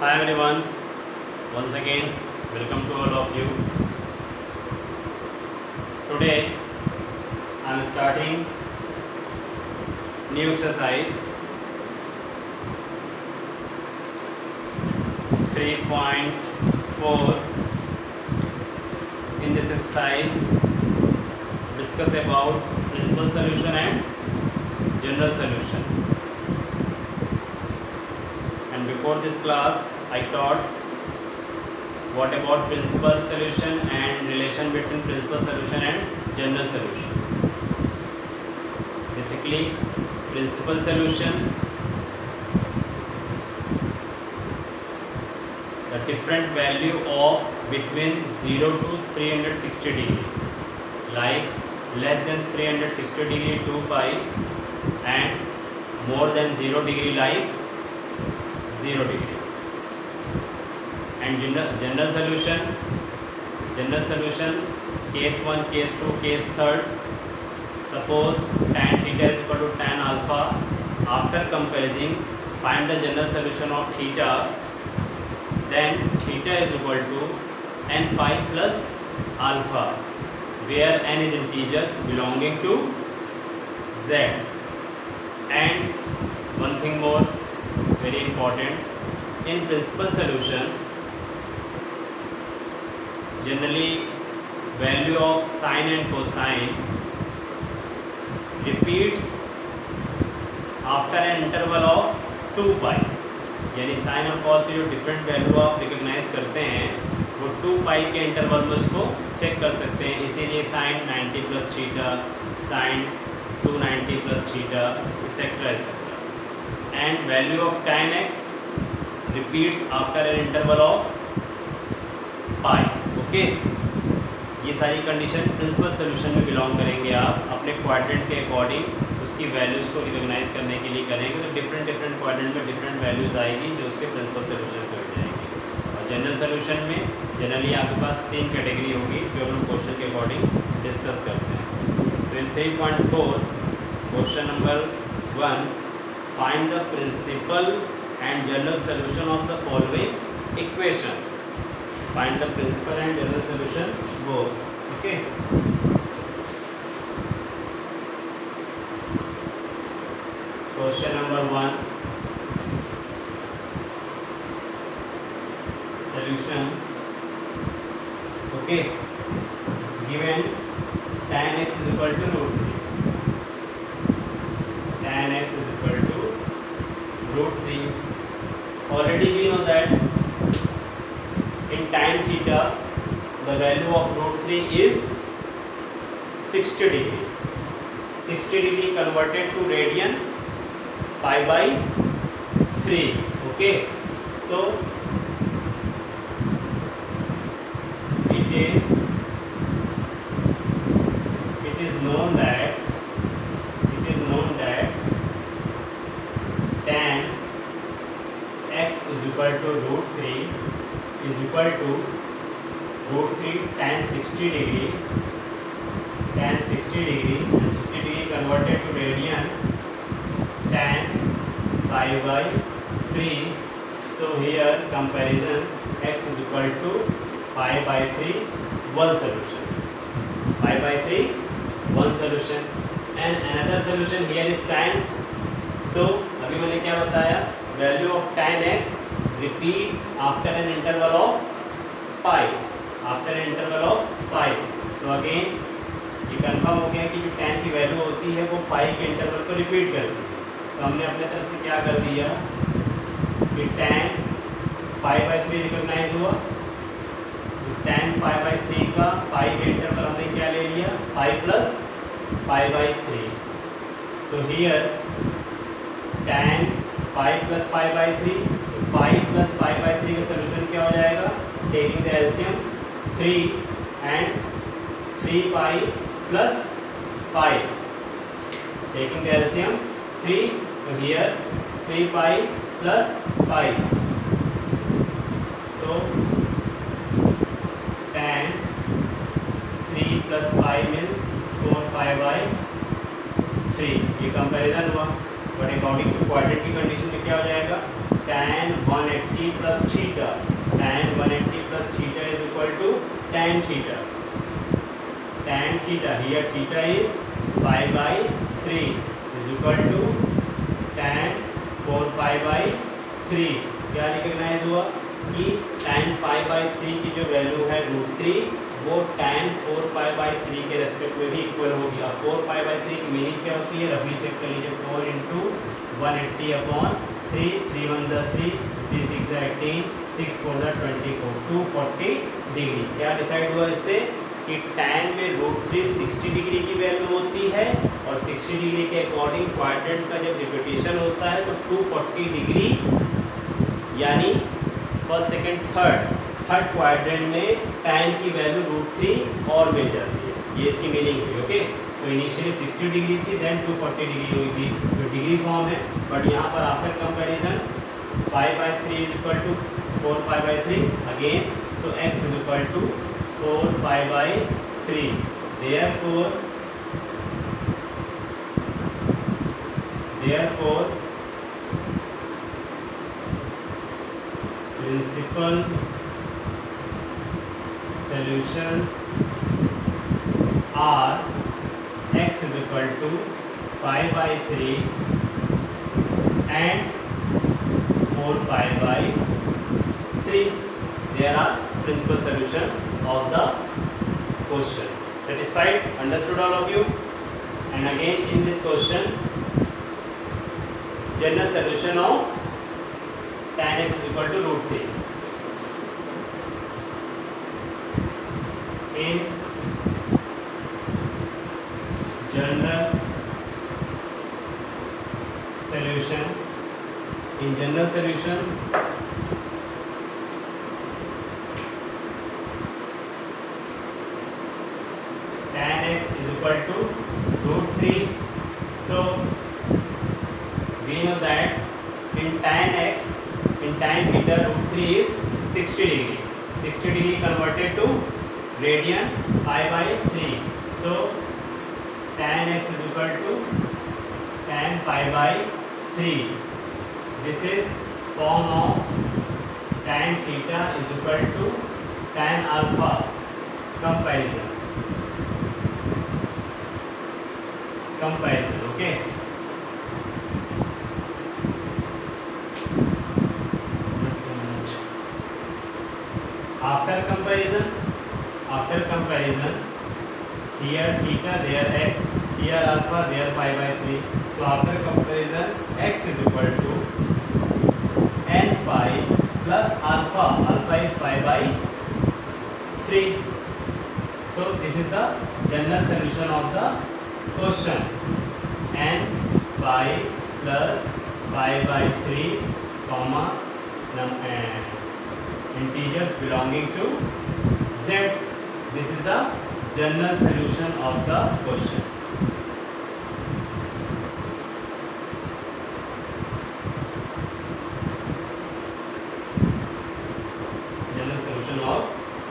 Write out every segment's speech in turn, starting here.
Hi everyone, once again, welcome to all of you. Today I am starting new exercise 3.4. In this exercise, discuss about principal solution and general solution. And before this class, I taught what about principal solution and relation between principal solution and general solution. Basically, principal solution, the different value of between 0 to 360 degree, like less than 360 degree 2 pi and more than 0 degree like 0 degree. And general solution, case 1, case 2, case 3. Suppose tan theta is equal to tan alpha. After comparing, find the general solution of theta. Then theta is equal to n pi plus alpha, where n is integers belonging to z. And one thing more, very important, in principal solution, generally value of sine and cosine repeats after an interval of 2 pi. यानी sign और cos की जो different value आप recognise करते हैं वो 2 पाई के interval में उसको चेक कर सकते हैं. इसीलिए sine 90 plus theta, sine 290 plus theta, etcetera etcetera. And value of tan x repeats after an interval of pi. Okay, ये सारी कंडीशन प्रिंसिपल सोल्यूशन में बिलोंग करेंगे. आप अपने क्वाड्रेंट के अकॉर्डिंग उसकी वैल्यूज़ को रिकॉग्नाइज करने के लिए करेंगे तो डिफरेंट क्वाड्रेंट में डिफरेंट वैल्यूज़ आएगी जो उसके प्रिंसिपल सोल्यूशन से हो जाएंगी. और जनरल सोल्यूशन में जनरली आपके पास 3 कैटेगरी होगी जो हम लोग क्वेश्चन के अकॉर्डिंग डिस्कस करते हैं. तो इन 3.4 question number 1, find the principal and general solution of the following equation. Find the principal and general solution both. Okay. Question number 1. Solution. Okay. Given tan x is equal to root 3. Tan x is equal to root 3. Already we know that in tan theta the value of root 3 is 60 degree. 60 degree converted to radian pi by 3. Okay, so it is known that tan x is equal to root 3 is equal to root 3 tan 60 degree and 60 degree converted to radian tan pi by 3. So here comparison x is equal to pi by 3, one solution. Pi by 3, one solution. And another solution here is tan. So अभी मैंने क्या बताया, value of tan x repeat after an interval of pi. तो again ये confirm हो गया कि जो tan की वैल्यू होती है वो पाई के इंटरवल को रिपीट करती है. तो हमने अपने तरफ से क्या कर दिया कि tan पाई बाई 3 रिकॉग्नाइज हुआ. तो tan पाई बाई 3 का पाई के इंटरवल हमने क्या ले लिया, pi plus pi by 3. So here tan pi plus pi by 3, pi plus pi by 3 का सोल्यूशन क्या हो जाएगा, taking the LCM 3 and 3 pi plus pi, taking the LCM 3. तो हियर 3 पाई प्लस पाई. तो tan 3 plus pi means 4 pi by 3. ये comparison हुआ. But according to quadrant की condition में क्या हो जाएगा, tan 180 plus theta. Tan 180 plus theta is equal to tan theta. Tan theta, here theta is pi by 3 is equal to tan 4 pi by 3. क्या recognise हुआ कि tan pi by 3 की जो वैल्यू है √3 वो tan 4 पाई बाई 3 के respect में भी इक्वल होगी। अब 4 पाई बाई 3 की मीनिंग क्या होती है, रफली चेक कर लीजिए। 4 इंटू 180 अपॉन 3, 3 1 ज़ा 3, 3 6 ज़ा 18, 6 4 ज़ा 24, 240 डिग्री। क्या डिसाइड हुआ इससे कि tan में √3 60 डिग्री की वैल्यू होती है और 60 डिग्री के अकॉर्डिंग क्वाड्रेंट का जब रिपीटेशन होता है तो 240 डिग्री यानी फर्स्ट सेकंड थर्ड क्वाड्रेंट में tan की वैल्यू √3 और मिल जाती है। ये इसकी मीनिंग थी। ओके, तो इनिशियली 60 डिग्री थी, देन 240 डिग्री हुई थी, तो डिग्री फॉर्म है। बट यहाँ पर after comparison pi by 3 is equal to 4 pi by 3 again, so x is equal to 4 pi by 3। therefore principal solutions are x is equal to pi by 3 and 4 pi by 3. There are principal solution of the question. Satisfied? Understood all of you? And again in this question, general solution of tan x is equal to √3. In general solution, tan x is equal to √3. So we know that in tan theta √3 is 60 degree. 60 degree converted to radian pi by 3. So tan x is equal to tan pi by 3. This is form of tan theta is equal to tan alpha comparison. Okay. After comparison, here theta, there x, here alpha, there pi by 3. So after comparison, x is equal to n pi plus alpha. Alpha is pi by 3. So this is the general solution of the question. N pi plus pi by 3, comma integers belonging to z. This is the general solution of the question. General solution of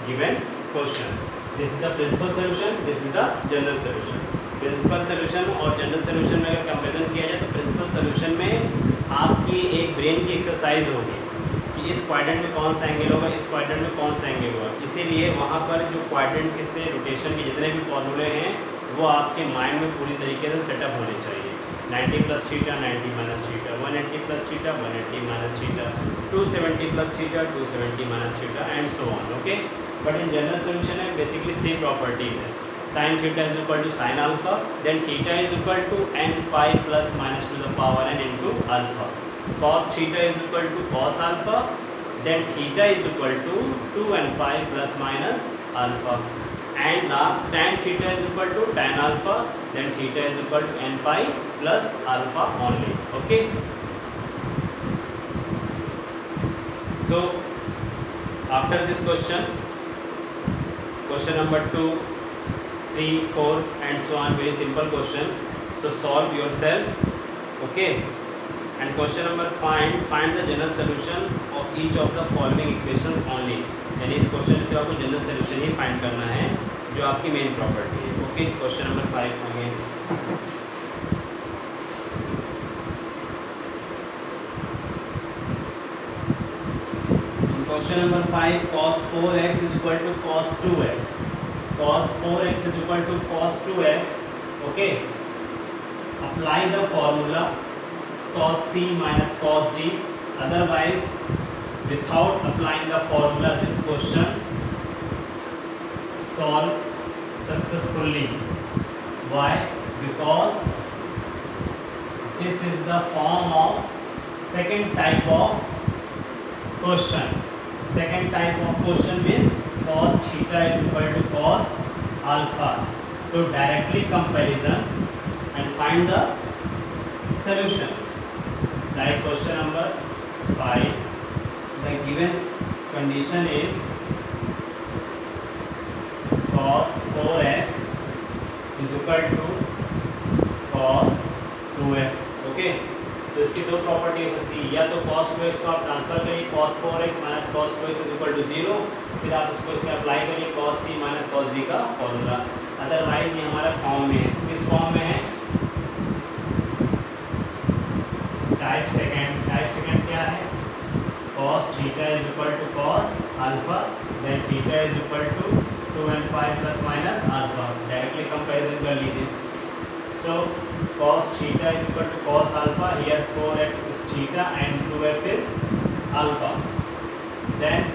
given question. This is the principal solution, this is the general solution. Principal solution और general solution में अगर comparison किया जाए तो principal solution में आपकी एक brain की एक्सरसाइज होगी कि इस क्वाड्रेंट में कौन सा एंगल होगा, इस क्वाड्रेंट में कौन सा एंगल होगा। इसीलिए वहाँ पर जो क्वाड्रेंट के से रोटेशन के जितने भी फॉर्मूले हैं वो आपके माइंड में पूरी तरीके से सेटअप होने चाहिए। 90 plus theta, 90 minus theta, 180 plus theta, 180 minus theta, 270 plus theta, 270 minus theta and so on. Okay, but in general solution है बेसिकली 3 प्रॉपर्टीज़ हैं। sin theta is equal to sin alpha, then theta is equal to n pi plus minus to the power n into alpha. Cos theta is equal to cos alpha, then theta is equal to 2n pi plus minus alpha. And last, tan theta is equal to tan alpha, then theta is equal to n pi plus alpha only. Okay. So after this question number 2, 3, 4 and so on, very simple question, so solve yourself. Okay, and question number 5, find the general solution of each of the following equations only. यानी इस question से आपको general solution ही find करना है जो आपकी main property है। Okay, question number 5 again. Question number 5, cos 4x is equal to cos 2x. Cos 4x is equal to cos 2x. Okay. Apply the formula cos c minus cos d. Otherwise, without applying the formula, this question solve successfully. Why? Because this is the form of second type of question. Second type of question means cos theta is equal to cos alpha. So directly comparison and find the solution. Like question number 5, the given condition is cos 4x is equal to cos 2x. Okay, तो इसकी दो property हो सकती है, या तो cos 2x को आप ट्रांसफर करिए cos 4x minus cos 2x is equal to 0, फिर आप इसको इसमें अप्लाई करिए cos c minus cos d का फॉर्मूला. अदरवाइज ये हमारा फॉर्म में है. किस फॉर्म में है? टाइप सेकंड क्या है? cos theta is equal to cos alpha, then theta is equal to 2n pi plus minus alpha. Directly comparison कर लीजिए. So cos theta is equal to cos alpha. Here 4x is theta and 2x is alpha. Then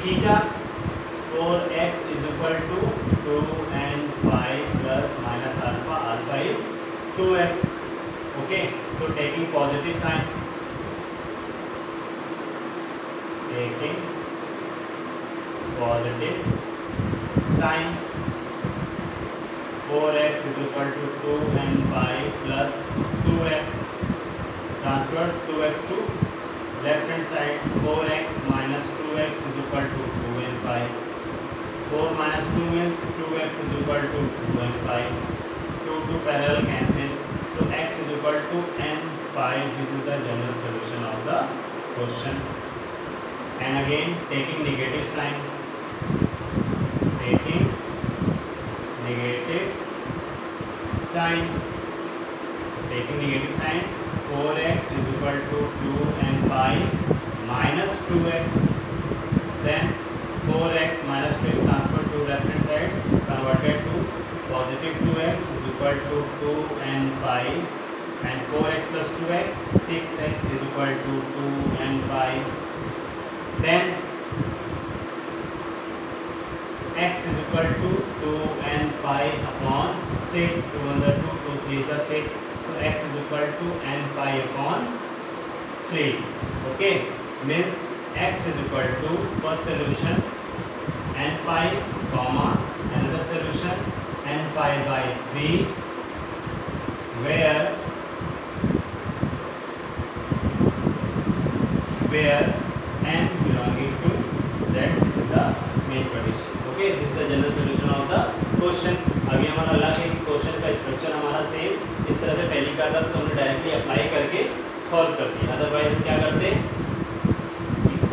theta 4x is equal to 2n pi plus minus alpha. Alpha is 2x. Okay. So taking positive sign. Taking positive sign. 4x is equal to 2n pi plus 2x. Transfer 2x to left hand side. 4x minus 2x is equal to 2n pi. 4 minus 2 means 2x is equal to 2n pi. 2 parallel cancel. So x is equal to n pi. This is the general solution of the question. And again taking negative sign. Taking negative sign. So taking negative sign, 4x is equal to 2n pi minus 2x. Then 4x minus 2x transferred to left hand side, converted to positive 2x is equal to 2n pi, and 4x plus 2x, 6x is equal to 2n pi. Then x is equal to 2n pi upon 6. 2 1 the 2, 2 3 is the 6. So x is equal to n pi upon 3. Okay, means x is equal to first solution n pi comma another solution n pi by 3, where n belonging to z. This is the main condition. Okay, this is the general solution of the question. अभी हमारा अलग है कि question का structure हमारा same इस तरह से टैली कर रहा था, तो हमने डायरेक्टली अप्लाई करके सॉल्व कर दिया. अदरवाइज हम क्या करते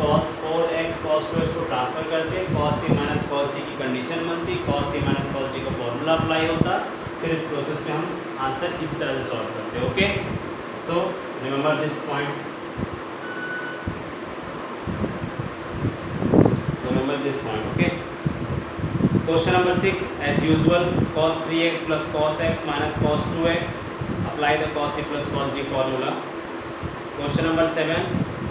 cos 4x cos 2x को ट्रांसफर करते, cos c minus cos d की कंडीशन बनती, cos c minus cos d का फॉर्मूला अप्लाई होता, फिर इस प्रोसेस में हम आंसर इस तरह से सॉल्व करते. Okay, so remember this point. Remember this point. Okay. Question number 6, as usual, cos 3x plus cos x minus cos 2x. Apply the cos c plus cos d formula. Question number 7,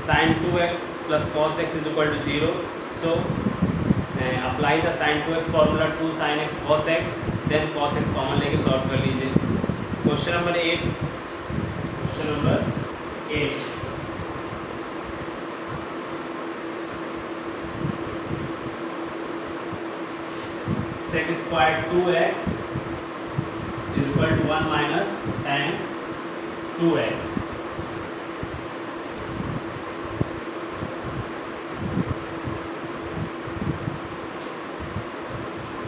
sin 2x plus cos x is equal to 0. So apply the sin 2x formula to sin x cos x. Then cos x common लेके solve कर लीजिए. Question number 8. Question number 8. Sec squared 2x is equal to 1 minus tan 2x.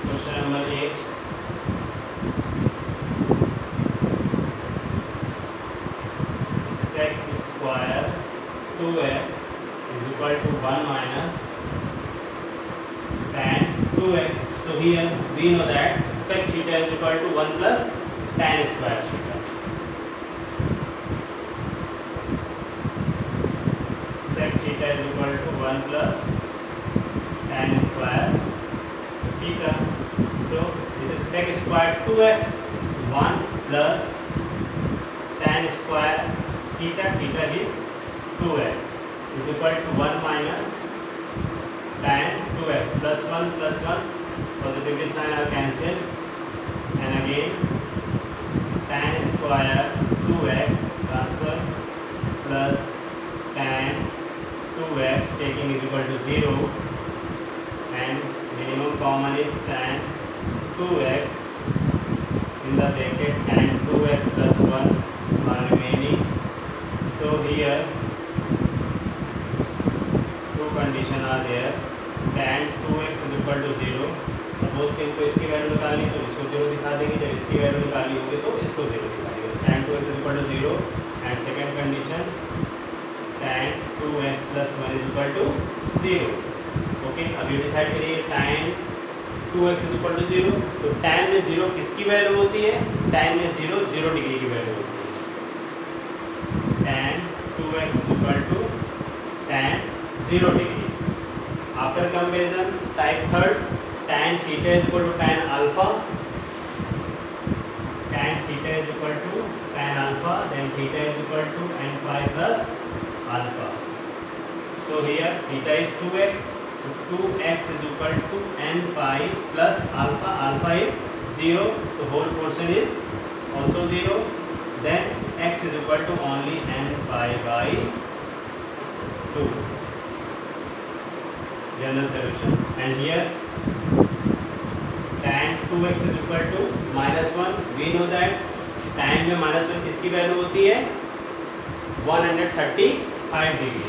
Question number 8. Sec square 2x is equal to 1 minus tan 2x. So here we know that sec theta is equal to 1 plus tan square theta. Sec theta is equal to 1 plus sec square 2x 1 plus tan square theta, theta is 2x is equal to 1 minus tan 2x plus 1 positively sign are cancelled and again tan square 2x transfer plus tan 2x taking is equal to 0 and minimum common is tan 2x in the bracket tan 2x plus 1 are remaining. So here two condition are there. tan 2x is equal to 0. Suppose कि हमको इसकी value निकालनी है तो इसको 0 दिखा देंगे, जब इसकी वैल्यू निकालनी होगी तो इसको 0 दिखा देंगे. tan 2x is equal to 0 and second condition tan 2x plus 1 is equal to 0. Okay, अब ये डिसाइड करिए tan 2x is equal to 0. तो tan में 0 किसकी वैल्यू होती है? tan में 0 0 डिग्री की वैल्यू होती है. tan 2x is equal to tan 0 degree. After comparison type third, tan theta is equal to tan alpha. Tan theta is equal to tan alpha, then theta is equal to n pi plus alpha. So here theta is 2x, so 2x is equal to n pi plus alpha. Alpha is 0, the whole portion is also 0. Then x is equal to only n pi by 2. General solution. And here tan 2x is equal to -1. We know that tan में -1 किसकी value होती है? 135 degree.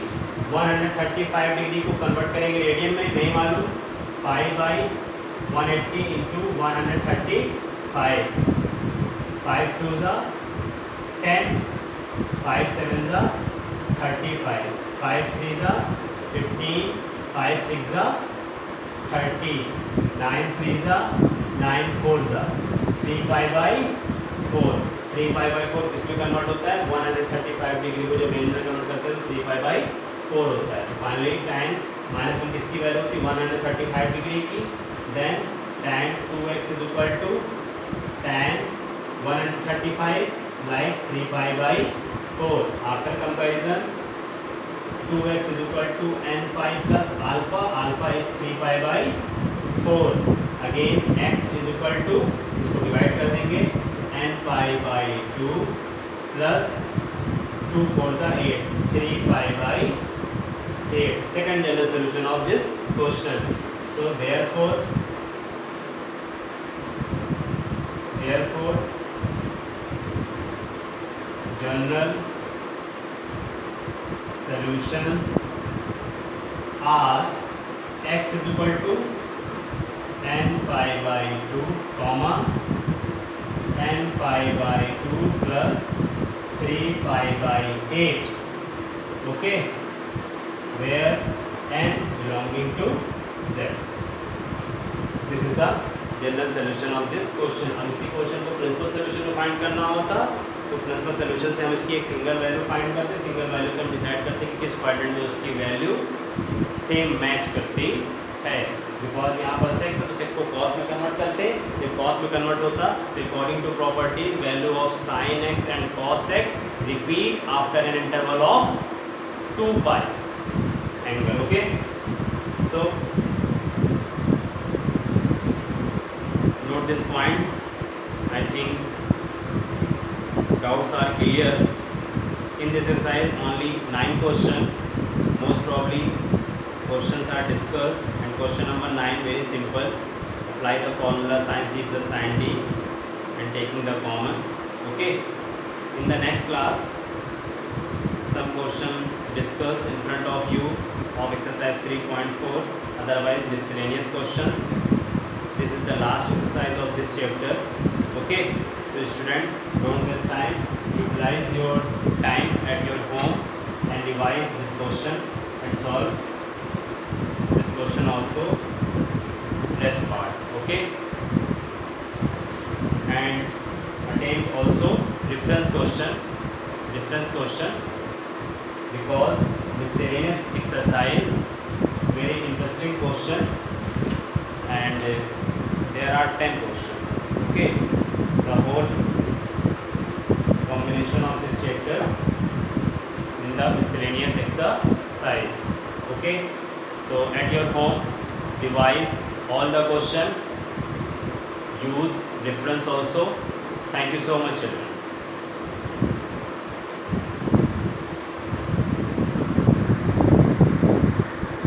135 degree को convert करेंगे radian में, नहीं मालूम. Pi by 180 into 135. 5 2 ज़ा 10, 5 7 ज़ा 35, 5 3 ज़ा 15, 5 6 ज़ा 30, 9 3 ज़ा 9 4 ज़ा 3 पाई बाई 4. 3 पाई बाई 4 किसमें कन्वर्ट होता है? 135 डिग्री को जब रेंज में कन्वर्ट करते हैं तो 3 पाई बाई 4 होता है. तो फाइनली tan -1 किसकी वैल्यू होती है? 135 डिग्री की. Then tan 2x is equal to tan 135 like 3 pi by 4. After comparison 2x is equal to n pi plus alpha. Alpha is 3 pi by 4. Again x is equal to, इसको divide कर देंगे, n pi by 2 plus 2 4 are 8, 3 pi by 8. Second general solution of this question. So therefore general solutions are x is equal to n pi by 2 comma n pi by 2 plus 3 pi by 8. Okay, where n belonging to z. This is the general solution of this question. हम इसी question को principal solution में find करना होता तो principal solution से हम इसकी एक सिंगल वैल्यू फाइंड करते. सिंगल वैल्यू से हम डिसाइड करते कि किस क्वाड्रेंट में उसकी वैल्यू सेम मैच करती है. बिकॉज यहाँ पर सेक तो सेक को कॉस में कन्वर्ट करते. जब कॉस में कन्वर्ट होता तो according to properties value of sine x and cos x repeat after an interval of 2 pi angle. Okay, so note this point. I think doubts are clear. In this exercise only 9 questions. Most probably questions are discussed and question number 9 very simple. Apply the formula sin c plus sin d and taking the common. Okay, in the next class some question discussed in front of you of exercise 3.4, otherwise miscellaneous questions. This is the last exercise of this chapter. Okay, so student, don't waste time. Utilize your time at your home and revise this question and solve this question also, rest part. Okay, and attempt also reference question because miscellaneous exercise very interesting question and there are 10 questions. okay, the whole combination of this chapter in the miscellaneous exercise. Okay, so at your home revise all the question, use reference also. Thank you so much children.